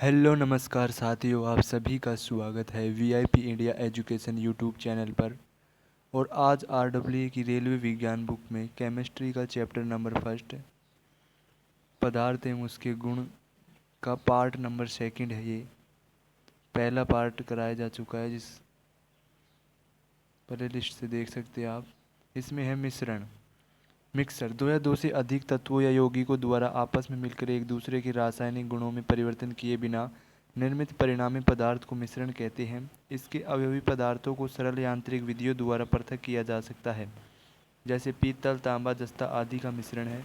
Hello नमस्कार साथियों, आप सभी का स्वागत है VIP India education YouTube channel पर। और आज आरडब्ल्यू की रेलवे विज्ञान बुक में केमिस्ट्री का चैप्टर नंबर फर्स्ट पदार्थ एवं उसके गुण का पार्ट नंबर सेकंड है। ये पहला पार्ट कराया जा चुका है, जिस प्ले लिस्ट से देख सकते हैं आप। इसमें है मिश्रण। मिक्सर दो या दो से अधिक तत्वों या यौगिकों द्वारा आपस में मिलकर एक दूसरे के रासायनिक गुणों में परिवर्तन किए बिना निर्मित परिणामी पदार्थ को मिश्रण कहते हैं। इसके अवयवी पदार्थों को सरल यांत्रिक विधियों द्वारा पृथक किया जा सकता है, जैसे पीतल, तांबा, जस्ता आदि का मिश्रण है।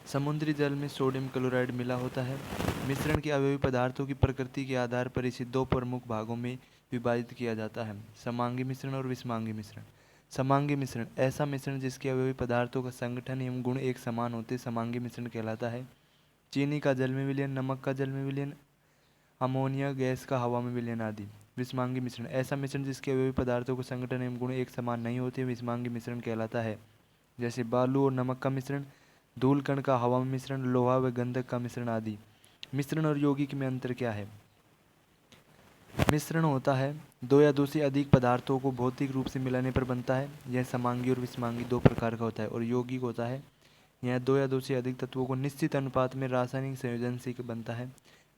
समुद्री जल में सोडियम क्लोराइड मिला होता है। मिश्रण के अवयवी पदार्थों की प्रकृति के आधार पर इसे दो प्रमुख भागों में विभाजित किया जाता है, समांगी मिश्रण और विषमांगी मिश्रण। समांगी मिश्रण ऐसा मिश्रण जिसके अवयवी पदार्थों का संगठन एवं गुण एक समान होते समांगी मिश्रण कहलाता है। चीनी का जल में विलयन, नमक का जल में विलयन, अमोनिया गैस का हवा में विलयन आदि। विषमांगी मिश्रण ऐसा मिश्रण जिसके अवयवी पदार्थों का संगठन एवं गुण एक समान नहीं होते विषमांगी मिश्रण कहलाता है, जैसे बालू और नमक का मिश्रण, धूल कण का हवा में मिश्रण, लोहा व गंधक का मिश्रण आदि। मिश्रण और यौगिक में अंतर क्या है? मिश्रण होता है दो या दो से अधिक पदार्थों को भौतिक रूप से मिलाने पर बनता है। यह समांगी और विषमांगी दो प्रकार का होता है। और यौगिक होता है यह दो या दो से अधिक तत्वों को निश्चित अनुपात में रासायनिक संयोजन से बनता है।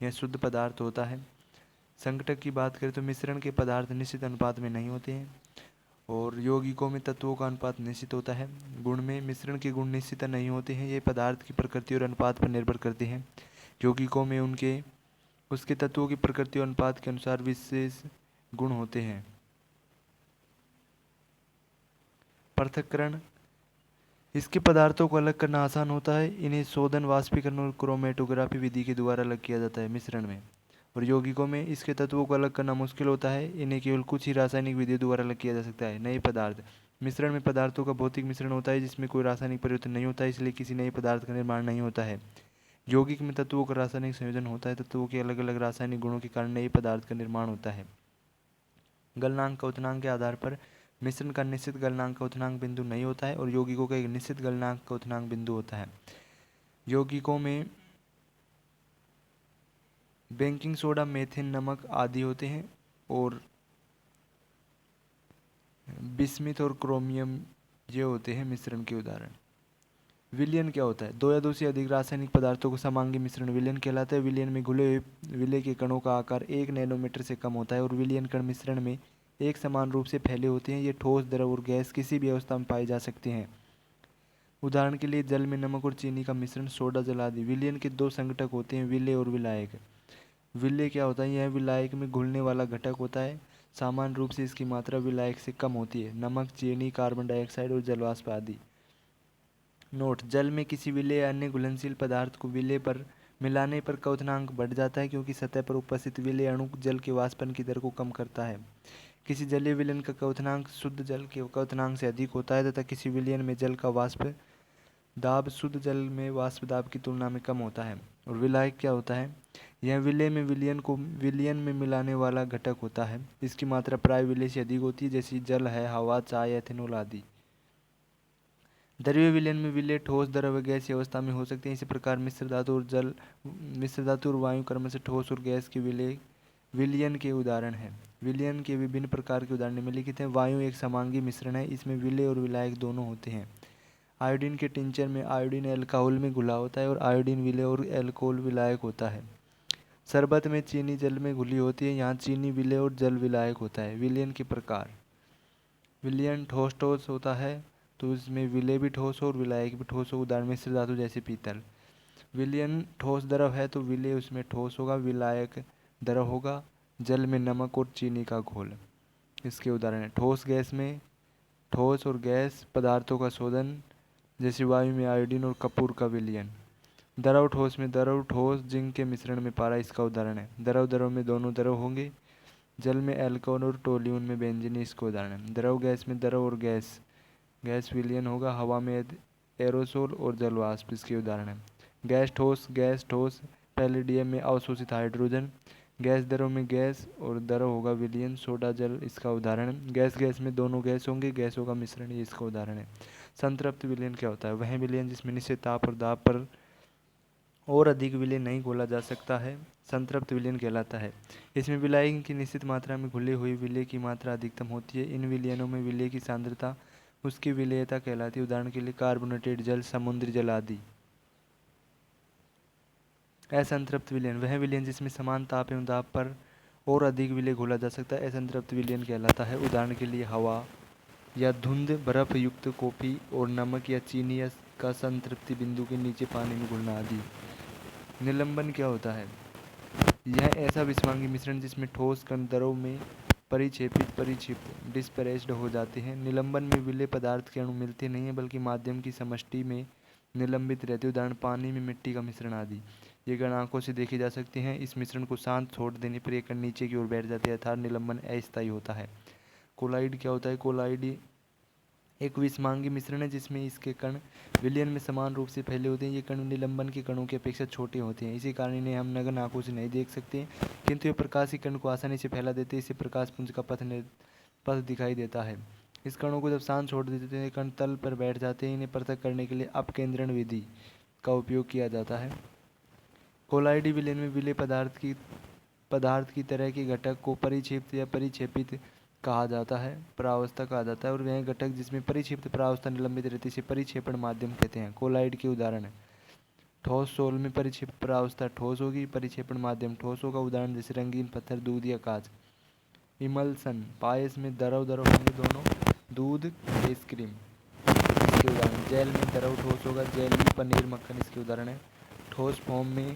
यह शुद्ध पदार्थ होता है। संघटक की बात करें तो मिश्रण के पदार्थ निश्चित अनुपात में नहीं होते हैं और यौगिकों में तत्वों का अनुपात निश्चित होता है। गुण में मिश्रण के गुण निश्चित नहीं होते हैं, ये पदार्थ की प्रकृति और अनुपात पर निर्भर करते हैं। यौगिकों में उसके तत्वों की प्रकृति और अनुपात के अनुसार विशेष गुण होते हैं। पृथक्करण इसके पदार्थों को अलग करना आसान होता है। इन्हें शोधन, वाष्पीकरण और क्रोमेटोग्राफी विधि के द्वारा अलग किया जाता है मिश्रण में। और यौगिकों में इसके तत्वों को अलग करना मुश्किल होता है। इन्हें केवल कुछ ही रासायनिक विधियों द्वारा अलग किया जा सकता है। नए पदार्थ मिश्रण में पदार्थों का भौतिक मिश्रण होता है जिसमें कोई रासायनिक परिवर्तन नहीं होता है, इसलिए किसी नए पदार्थ का निर्माण नहीं होता है। यौगिक में तत्वों का रासायनिक संयोजन होता है, तत्वों के अलग अलग रासायनिक गुणों के कारण नए पदार्थ का निर्माण होता है। गलनांक क्वथनांक के आधार पर मिश्रण का निश्चित गलनांक क्वथनांक बिंदु नहीं होता है और यौगिकों का एक निश्चित गलनांक क्वथनांक बिंदु होता है। यौगिकों में बेकिंग सोडा, मेथेन, नमक आदि होते हैं। और बिस्मिथ और क्रोमियम ये होते हैं मिश्रण के उदाहरण। विलयन क्या होता है? दो या दो से अधिक रासायनिक पदार्थों को समांगी मिश्रण विलयन कहलाता है। विलयन में घुले हुए विलय के कणों का आकार 1 नैनोमीटर से कम होता है और विलयन कण मिश्रण में एक समान रूप से फैले होते हैं। ये ठोस, द्रव और गैस किसी भी अवस्था में पाए जा सकते हैं। उदाहरण के लिए जल में नमक और चीनी का मिश्रण, सोडा जल आदि। विलयन के दो संघटक होते हैं, विलय और विलायक। विलय क्या होता है? यह विलायक में घुलने वाला घटक होता है। सामान्य रूप से इसकी मात्रा विलायक से कम होती है। नमक, चीनी, कार्बन डाइऑक्साइड और जलवाष्प आदि। नोट: जल में किसी विलेय या अन्य घुलनशील पदार्थ को विलेय पर मिलाने पर क्वथनांक बढ़ जाता है, क्योंकि सतह पर उपस्थित विलेय अणु जल के वाष्पन की दर को कम करता है। किसी जलीय विलयन का क्वथनांक शुद्ध जल के क्वथनांक से अधिक होता है तथा किसी विलयन में जल का वाष्प दाब शुद्ध जल में वाष्प दाब की तुलना में कम होता है। और विलायक क्या होता है? यह विलेय में विलयन में मिलाने वाला घटक होता है। इसकी मात्रा प्राय विलेय से अधिक होती है, जैसे जल है, हवा, चाय, एथेनॉल आदि। द्रव्य विलयन में विलेय ठोस, द्रव, गैसीय अवस्था में हो सकते हैं। इसी प्रकार मिश्र धातु और वायु क्रमशः ठोस और गैस के विलयन के उदाहरण हैं। विलयन के विभिन्न प्रकार के उदाहरण निम्नलिखित हैं। वायु एक समांगी मिश्रण है, इसमें विलेय और विलायक दोनों होते हैं। आयोडीन के टिंचर में आयोडीन अल्कोहल में घुला होता है और आयोडीन विलेय और अल्कोहल विलायक होता है। शरबत में चीनी जल में घुली होती है, यहाँ चीनी विलेय और जल विलायक होता है। विलयन के प्रकार: विलयन ठोस ठोस होता है तो इसमें विलेय भी ठोस हो और विलायक भी ठोस हो। उदाहरण मिश्र धातु जैसे पीतल। विलयन ठोस द्रव है तो विलेय उसमें ठोस होगा, विलायक द्रव होगा। जल में नमक और चीनी का घोल इसके उदाहरण है। ठोस गैस में ठोस और गैस पदार्थों का शोधन, जैसे वायु में आयोडीन और कपूर का विलयन। द्रव ठोस में द्रव, ठोस, जिंक के मिश्रण में पारा इसका उदाहरण है। द्रव द्रव में दोनों द्रव होंगे। जल में एल्कोहल और टोल्यून में बेंजीन इसका उदाहरण है। द्रव गैस में द्रव और गैस गैस विलयन होगा। हवा में एरोसोल और जलवाष्प इसके उदाहरण हैं। गैस ठोस पैलेडियम में अवशोषित हाइड्रोजन। गैस द्रव में गैस और द्रव होगा विलयन। सोडा जल इसका उदाहरण है। गैस गैस में दोनों गैस होंगे, गैसों का मिश्रण ये इसका उदाहरण है। संतृप्त विलयन क्या होता है? वह विलयन जिसमें निश्चित ताप और दाब पर और अधिक विलय नहीं घोला जा सकता है, संतृप्त विलयन कहलाता है। इसमें विलायक की निश्चित मात्रा में घुले हुए विलय की मात्रा अधिकतम होती है। इन विलयनों में विलय की सांद्रता उसकी विलेयता कहलाती है। उदाहरण के लिए कार्बोनेटेड जल, समुद्री जल आदि। असंतृप्त विलयन वह विलयन जिसमें समान ताप एवं दाब पर और अधिक विलय घोला जा सकता है, असंतृप्त विलयन कहलाता है। उदाहरण के लिए हवा या धुंध, बर्फ युक्त कॉफी और नमक या चीनी का संतृप्ति बिंदु के नीचे पानी में घुलना आदि। निलंबन क्या होता है? यह ऐसा विषमांगी मिश्रण जिसमें ठोस कण द्रव में परिक्षेपित डिस्परेस्ड हो जाते हैं। निलंबन में विलय पदार्थ के अणु मिलते नहीं हैं बल्कि माध्यम की समष्टि में निलंबित रहते। उदाहरण पानी में मिट्टी का मिश्रण आदि। ये कण आंखों से देखे जा सकते हैं। इस मिश्रण को शांत छोड़ देने पर ये कण नीचे की ओर बैठ जाते हैं, अर्थात निलंबन अस्थायी होता है। कोलाइड क्या होता है? कोलाइड एक विषमांगी मिश्रण है जिसमें इसके कण विलयन में समान रूप से फैले होते हैं। ये कण निलंबन के कणों की अपेक्षा छोटे होते हैं, इसी कारण इन्हें हम नग्न आंखों से नहीं देख सकते, किंतु ये प्रकाशीय कण को आसानी से फैला देते हैं। इससे प्रकाश पुंज का पथ दिखाई देता है। इस कणों को जब शांत छोड़ देते हैं, कण तल पर बैठ जाते हैं। इन्हें पृथक करने के लिए अपकेंद्रण विधि का उपयोग किया जाता है। कोलाइडी विलयन में विलय पदार्थ की तरह के घटक को परिक्षेपित या परिक्षेपित कहा जाता है, परावस्था कहा जाता है, और वह घटक जिसमें परिक्षिप्त परावस्था निलंबित रहती है परिक्षेपण माध्यम कहते हैं। कोलाइड के उदाहरण है ठोस सोल में परिक्षिप्त परावस्था ठोस होगी, परिक्षेपण माध्यम ठोस होगा। उदाहरण जैसे रंगीन पत्थर, दूध या कांच। इमल्सन पायस में द्रव होंगे दोनों, दूध, आइसक्रीम इसके उदाहरण। जेल में द्रव ठोस होगा, जेली, पनीर, मक्खन इसके उदाहरण है। ठोस फॉर्म में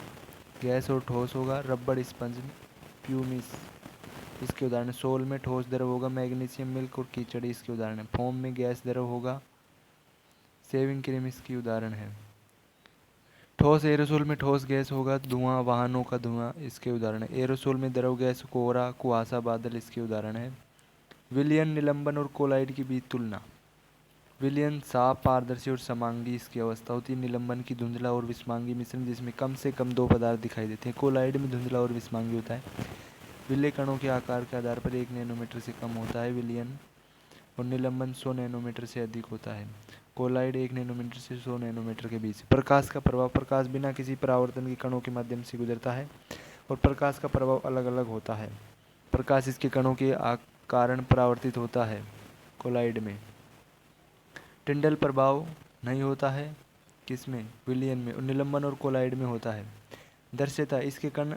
गैस और ठोस होगा, रबड़, स्पंज, प्यूमिस इसके उदाहरण। सोल में ठोस द्रव होगा, मैग्नीशियम, मिल्क और कीचड़ी इसके उदाहरण है। फोम में गैस द्रव होगा, शेविंग क्रीम इसकी उदाहरण है। ठोस एरोसोल में ठोस गैस होगा, धुआं, वाहनों का धुआं इसके उदाहरण है। एरोसोल में द्रव गैस, कोहरा, कुहासा, बादल इसके उदाहरण है। विलयन, निलंबन और कोलाइड की बीच तुलना। विलयन साफ, पारदर्शी और समांगी इसकी अवस्था होती है। निलंबन की धुंधला और विषमांगी मिश्रण जिसमें कम से कम दो पदार्थ दिखाई देते हैं। कोलाइड में धुंधला और विषमांगी होता है। विलय कणों के आकार के आधार पर 1 नैनोमीटर से कम होता है विलयन, और निलंबन 100 नैनोमीटर से अधिक होता है। कोलाइड 1 नैनोमीटर से 100 नैनोमीटर के बीच। प्रकाश का प्रभाव। प्रकाश बिना किसी परावर्तन के कणों के माध्यम से गुजरता है और प्रकाश का प्रभाव अलग अलग होता है। प्रकाश इसके कणों के कारण परावर्तित होता है। कोलाइड में टिंडल प्रभाव नहीं होता है, किसमें? विलयन में। और निलंबन और कोलाइड में होता है। दृश्यता, इसके कण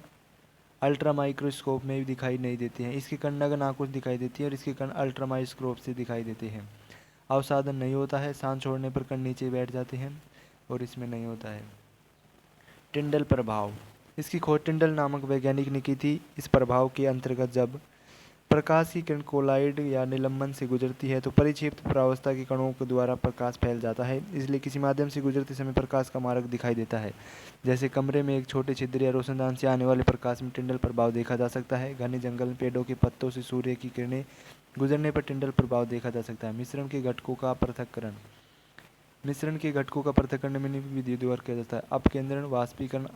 अल्ट्रा माइक्रोस्कोप में भी दिखाई नहीं देते हैं। इसके कण नग्न आंखों से दिखाई देती है और इसके कण अल्ट्रा माइक्रोस्कोप से दिखाई देते हैं। अवसादन नहीं होता है, शांत छोड़ने पर कण नीचे बैठ जाते हैं और इसमें नहीं होता है। टिंडल प्रभाव, इसकी खोज टिंडल नामक वैज्ञानिक ने की थी। इस प्रभाव के अंतर्गत जब प्रकाश की किरण कोलाइड या निलंबन से गुजरती है तो परिक्षेपित परावस्था के कणों के द्वारा प्रकाश फैल जाता है, इसलिए किसी माध्यम से गुजरते समय प्रकाश का मार्ग दिखाई देता है। जैसे कमरे में एक छोटे छिद्र या रोशनदान से आने वाले प्रकाश में टिंडल प्रभाव देखा जा सकता है। घने जंगल में पेड़ों के पत्तों से सूर्य की किरणें गुजरने पर टिंडल प्रभाव देखा जा सकता है। मिश्रण के घटकों का पृथक्करण। मिश्रण के घटकों का पृथक्करण निम्न विधियों द्वारा किया जाता है। अपकेंद्रण, वाष्पीकरण,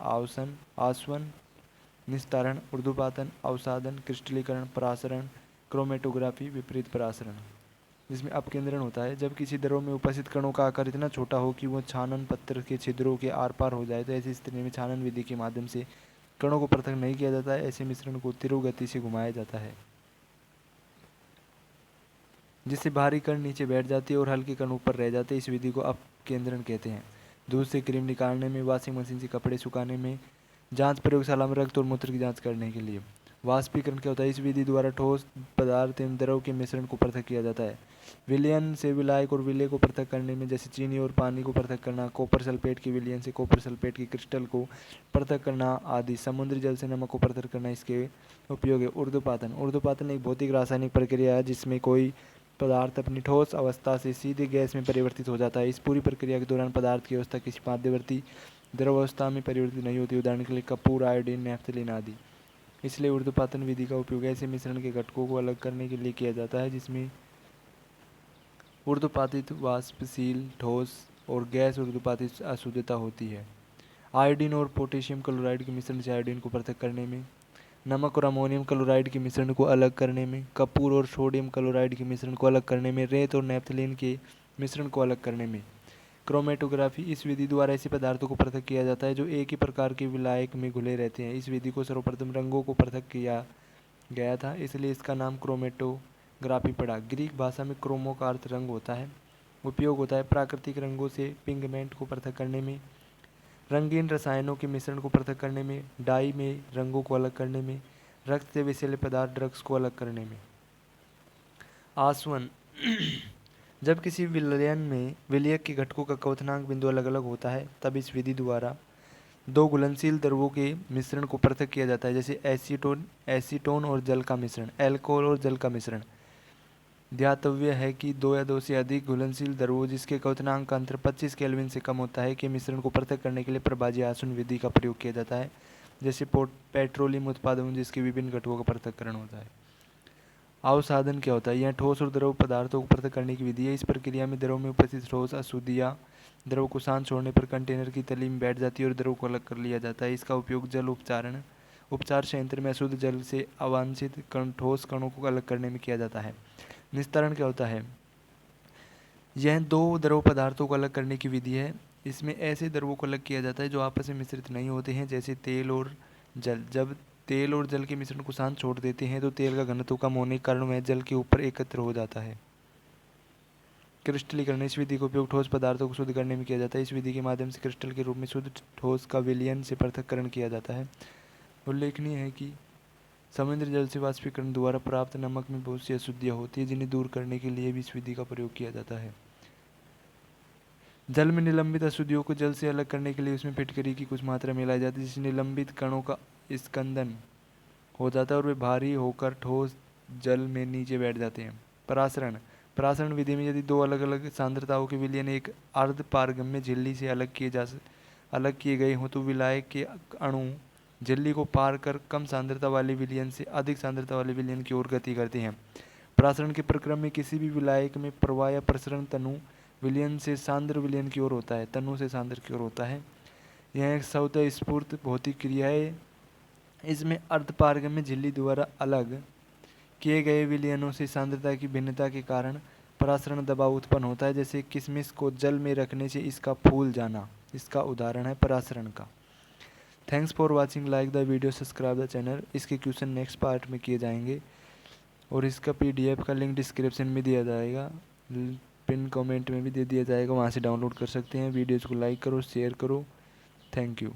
आसवन, निस्तारण, ऊर्ध्वपातन, अवसादन, क्रिस्टलीकरण, परासरण, क्रोमेटोग्राफी, विपरीत परासरण। जिसमें अपकेंद्रण होता है जब किसी द्रव में उपस्थित कणों का आकार इतना छोटा हो कि वह छानन पत्र के छिद्रों के आर पार हो जाए, तो ऐसी स्थिति में छानन विधि के माध्यम से कणों को पृथक नहीं किया जाता है। ऐसे मिश्रण को तीव्र गति से घुमाया जाता है जिससे भारी कण नीचे बैठ जाती है और हल्के कण ऊपर रह जाते हैं। इस विधि को अपकेंद्रण कहते हैं। दूध से क्रीम निकालने में, वॉशिंग मशीन से कपड़े सुखाने में, जांच प्रयोगशाला में रक्त और मूत्र की जांच करने के लिए। वाष्पीकरण क्या होता है? इस विधि द्वारा ठोस पदार्थ एवं द्रव के मिश्रण को पृथक किया जाता है। विलयन से विलायक और विलय को पृथक करने में, जैसे चीनी और पानी को पृथक करना, कॉपर सल्फेट के विलयन से कॉपर सल्फेट के क्रिस्टल को पृथक करना आदि। समुद्री जल से नमक को पृथक करना इसके उपयोग है। ऊर्ध्वपातन। ऊर्ध्वपातन एक भौतिक रासायनिक प्रक्रिया है जिसमें कोई पदार्थ अपनी ठोस अवस्था से सीधे गैस में परिवर्तित हो जाता है। इस पूरी प्रक्रिया के दौरान पदार्थ की अवस्था किसी मध्यवर्ती द्रव अवस्था में परिवर्तित नहीं होती। उदाहरण के लिए कपूर, आयोडीन, नैफ्थलीन आदि। इसलिए ऊर्ध्वपातन विधि का उपयोग ऐसे मिश्रण के घटकों को अलग करने के लिए किया जाता है जिसमें ऊर्ध्वपातित, वाष्पशील, ठोस और गैस ऊर्ध्वपातित अशुद्धता होती है। आयोडीन और पोटेशियम क्लोराइड के मिश्रण से आयोडीन को पृथक करने में, नमक और अमोनियम क्लोराइड के मिश्रण को अलग करने में, कपूर और सोडियम क्लोराइड के मिश्रण को अलग करने में, रेत और नैप्थलीन के मिश्रण को अलग करने में, क्रोमेटोग्राफी, इस विधि द्वारा ऐसे पदार्थों को पृथक किया जाता है जो एक ही प्रकार के विलायक में घुले रहते हैं। इस विधि को सर्वप्रथम रंगों को पृथक किया गया था, इसलिए इसका नाम क्रोमेटोग्राफी पड़ा। ग्रीक भाषा में क्रोमो का अर्थ रंग होता है, उपयोग होता है प्राकृतिक रंगों से पिगमेंट को पृथक करने में, रंगीन रसायनों के मिश्रण को पृथक करने में, डाई में रंगों को अलग करने में, रक्त से विषैले पदार्थ ड्रग्स को अलग करने में। आसवन जब किसी विलयन में विलयक के घटकों का क्वथनांक बिंदु अलग अलग होता है तब इस विधि द्वारा दो घुलनशील द्रवों के मिश्रण को पृथक किया जाता है, जैसे एसीटोन और जल का मिश्रण, अल्कोहल और जल का मिश्रण। ध्यातव्य है कि दो या दो से अधिक घुलनशील द्रवों जिसके क्वथनांक का अंतर 25 केल्विन से कम होता है के मिश्रण को पृथक करने के लिए प्रभाजी आसवन विधि का प्रयोग किया जाता है, जैसे पेट्रोलियम उत्पादों में जिसके विभिन्न घटकों का पृथक्करण होता है। अवसादन क्या होता है? यह ठोस और द्रव पदार्थों को पृथक करने की विधि है। इस प्रक्रिया में द्रव में उपस्थित ठोस अशुद्धियाँ द्रव को शांत छोड़ने पर कंटेनर की तली में बैठ जाती है और द्रव को अलग कर लिया जाता है। इसका उपयोग जल उपचार संयंत्र में अशुद्ध जल से अवांछित ठोस कणों को अलग करने में किया जाता है। निस्तारण क्या होता है? यह दो द्रव पदार्थों को अलग करने की विधि है। इसमें ऐसे द्रवों को अलग किया जाता है जो आपस में मिश्रित नहीं होते हैं, जैसे तेल और जल। जब तेल और जल के मिश्रण को शांत छोड़ देते हैं तो तेल का घनत्व कम होने के कारण वह जल के ऊपर एकत्र हो जाता है। क्रिस्टलीकरण, इस विधि का उपयोग ठोस पदार्थों को शुद्ध करने में किया जाता है। इस विधि के माध्यम से क्रिस्टल के रूप में शुद्ध ठोस का विलयन से पृथक्करण किया जाता है। उल्लेखनीय है कि समुद्र जल से वाष्पीकरण द्वारा प्राप्त नमक में बहुत सी अशुद्धियाँ होती है जिन्हें दूर करने के लिए भी इस विधि का प्रयोग किया जाता है। जल में निलंबित अशुद्धियों को जल से अलग करने के लिए उसमें फिटकरी की कुछ मात्रा मिलाई जाती है, जिससे निलंबित कणों का स्कंदन हो जाता है और वे भारी होकर ठोस जल में नीचे बैठ जाते हैं। परासरण विधि में यदि दो अलग अलग सांद्रताओं के विलयन एक अर्ध पारगम्य झिल्ली से अलग किए गए हों तो विलायक के अणु झिल्ली को पार कर कम सांद्रता वाले विलयन से अधिक सांद्रता वाले विलयन की ओर गति करते हैं। परासरण के प्रक्रम में किसी भी विलायक में प्रवाह या प्रसरण तनु विलयन से सांद्र विलयन की ओर होता है, तनु से सांद्र की ओर होता है। यह एक स्वतःस्फूर्त भौतिक क्रिया है। इसमें अर्धपारगम्य झिल्ली द्वारा अलग किए गए विलयनों से सांद्रता की भिन्नता के कारण परासरण दबाव उत्पन्न होता है, जैसे किशमिश को जल में रखने से इसका फूल जाना, इसका उदाहरण है परासरण का। Thanks for watching, like the video, subscribe the channel. इसके क्वेश्चन नेक्स्ट पार्ट में किए जाएंगे और इसका PDF का लिंक डिस्क्रिप्शन में दिया जाएगा, पिन कमेंट में भी दे दिया जाएगा, वहाँ से डाउनलोड कर सकते हैं। वीडियोज़ को लाइक करो, शेयर करो। Thank you.